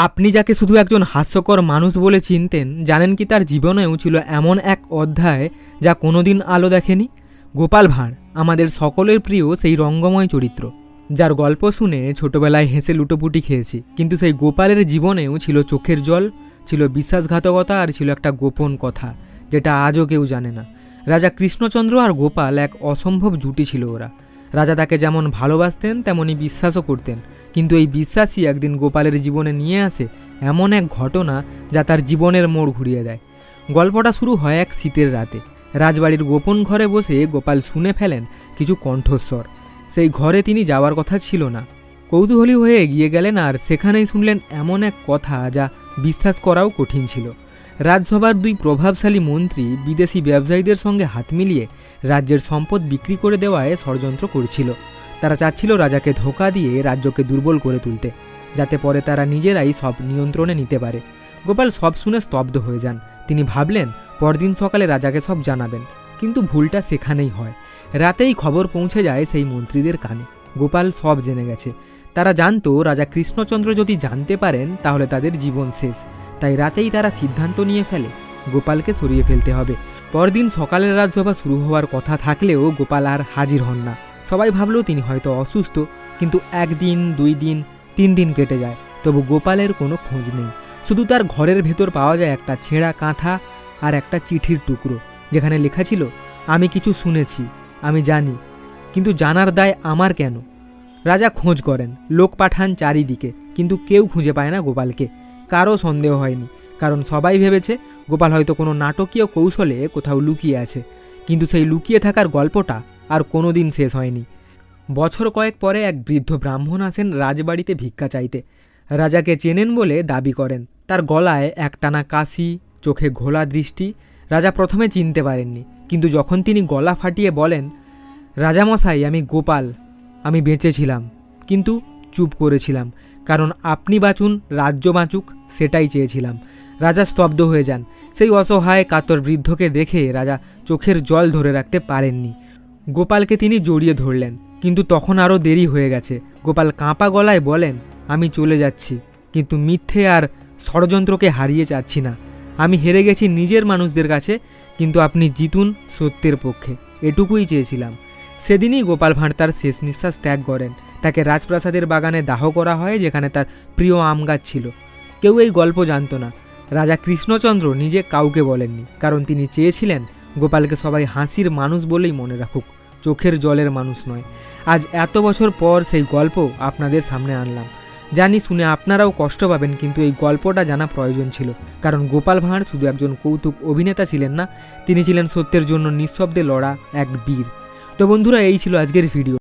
আপনি যাকে শুধু একজন হাস্যকর মানুষ বলে চিনতেন, জানেন কি তার জীবনেও ছিল এমন এক অধ্যায় যা কোনোদিন আলো দেখেনি? গোপাল ভাঁড় আমাদের সকলের প্রিয় সেই রঙ্গময় চরিত্র, যার গল্প শুনে ছোটবেলায় হেসে লুটোপুটি খেয়েছি। কিন্তু সেই গোপালের জীবনেও ছিল চোখের জল, ছিল বিশ্বাসঘাতকতা, আর ছিল একটা গোপন কথা যেটা আজও কেউ জানে না। রাজা কৃষ্ণচন্দ্র আর গোপাল এক অসম্ভব জুটি ছিল ওরা। রাজা তাকে যেমন ভালোবাসতেন তেমনই বিশ্বাসও করতেন, কিন্তু এই বিশ্বাসই একদিন গোপালের জীবনে নিয়ে আসে এমন এক ঘটনা যা তার জীবনের মোড় ঘুরিয়ে দেয়। গল্পটা শুরু হয় এক শীতের রাতে। রাজবাড়ির গোপন ঘরে বসে গোপাল শুনে ফেলেন কিছু কণ্ঠস্বর। সেই ঘরে তিনি যাওয়ার কথা ছিল না। কৌতূহলী হয়ে এগিয়ে গেলেন, আর সেখানেই শুনলেন এমন এক কথা যা বিশ্বাস করাও কঠিন ছিল। রাজসভার দুই প্রভাবশালী মন্ত্রী বিদেশি ব্যবসায়ীদের সঙ্গে হাত মিলিয়ে রাজ্যের সম্পদ বিক্রি করে দেওয়ায় ষড়যন্ত্র করছিল। তারা চাচ্ছিল রাজাকে ধোঁকা দিয়ে রাজ্যকে দুর্বল করে তুলতে, যাতে পরে তারা নিজেরাই সব নিয়ন্ত্রণে নিতে পারে। গোপাল সব শুনে স্তব্ধ হয়ে যান। তিনি ভাবলেন পরদিন সকালে রাজাকে সব জানাবেন, কিন্তু ভুলটা সেখানেই হয়। রাতেই খবর পৌঁছে যায় সেই মন্ত্রীদের কানে। গোপাল সব জেনে গেছে। তারা জানতো রাজা কৃষ্ণচন্দ্র যদি জানতে পারেন তাহলে তাদের জীবন শেষ। তাই রাতেই তারা সিদ্ধান্ত নিয়ে ফেলে গোপালকে সরিয়ে ফেলতে হবে। পরদিন সকালের রাজসভা শুরু হওয়ার কথা থাকলেও গোপাল আর হাজির হন না। সবাই ভাবলো তিনি হয়তো অসুস্থ, কিন্তু একদিন, 2 দিন, 3 দিন কেটে যায়, তবু গোপালের কোনো খোঁজ নেই। শুধু তার ঘরের ভেতর পাওয়া যায় একটা ছেঁড়া কাঁথা আর একটা চিঠির টুকরো, যেখানে লেখা ছিল, আমি কিছু শুনেছি, আমি জানি, কিন্তু জানার দায় আমার কেন? রাজা খোঁজ করেন, লোক পাঠান চারিদিকে, কিন্তু কেউ খুঁজে পায় না গোপালকে। কারও সন্দেহ হয়নি, কারণ সবাই ভেবেছে গোপাল হয়তো কোনো নাটকীয় কৌশলে কোথাও লুকিয়ে আছে। কিন্তু সেই লুকিয়ে থাকার গল্পটা আর কোনো দিন শেষ হয়নি। বছর কয়েক পরে এক বৃদ্ধ ব্রাহ্মণ আসেন রাজবাড়িতে ভিক্ষা চাইতে। রাজাকে চেনেন বলে দাবি করেন। তার গলায় একটানা কাশি, চোখে ঘোলা দৃষ্টি। রাজা প্রথমে চিনতে পারেননি, কিন্তু যখন তিনি গলা ফাটিয়ে বলেন, রাজামশাই, আমি গোপাল, আমি বেঁচে ছিলাম, কিন্তু চুপ করেছিলাম, কারণ আপনি বাঁচুন, রাজ্য বাঁচুক, সেটাই চেয়েছিলাম। রাজা স্তব্ধ হয়ে যান। সেই অসহায় কাতর বৃদ্ধকে দেখে রাজা চোখের জল ধরে রাখতে পারেননি। গোপালকে তিনি জড়িয়ে ধরলেন, কিন্তু তখন আরও দেরি হয়ে গেছে। গোপাল কাঁপা গলায় বলেন, আমি চলে যাচ্ছি, কিন্তু মিথ্যে আর ষড়যন্ত্রকে হারিয়ে যাচ্ছি না। আমি হেরে গেছি নিজের মানুষদের কাছে, কিন্তু আপনি জিতুন সত্যের পক্ষে, এটুকুই চেয়েছিলাম। সেদিনই গোপাল ভাঁড় তার শেষ নিঃশ্বাস ত্যাগ করেন। তাকে রাজপ্রাসাদের বাগানে দাহ করা হয়, যেখানে তার প্রিয় আম গাছ ছিল। কেউ এই গল্প জানত না। রাজা কৃষ্ণচন্দ্র নিজে কাউকে বলেননি, কারণ তিনি চেয়েছিলেন গোপালকে সবাই হাসির মানুষ বলেই মনে রাখুক, চোখের জলের মানুষ নয়। আজ এত বছর পর সেই গল্প আপনাদের সামনে আনলাম। জানি শুনে আপনারাও কষ্ট পাবেন, কিন্তু এই গল্পটা জানা প্রয়োজন ছিল, কারণ গোপাল ভাঁড় শুধু একজন কৌতুক অভিনেতা ছিলেন না, তিনি ছিলেন সত্যের জন্য নিঃশব্দে লড়া এক বীর। তো বন্ধুরা, এই ছিল আজকের ভিডিও।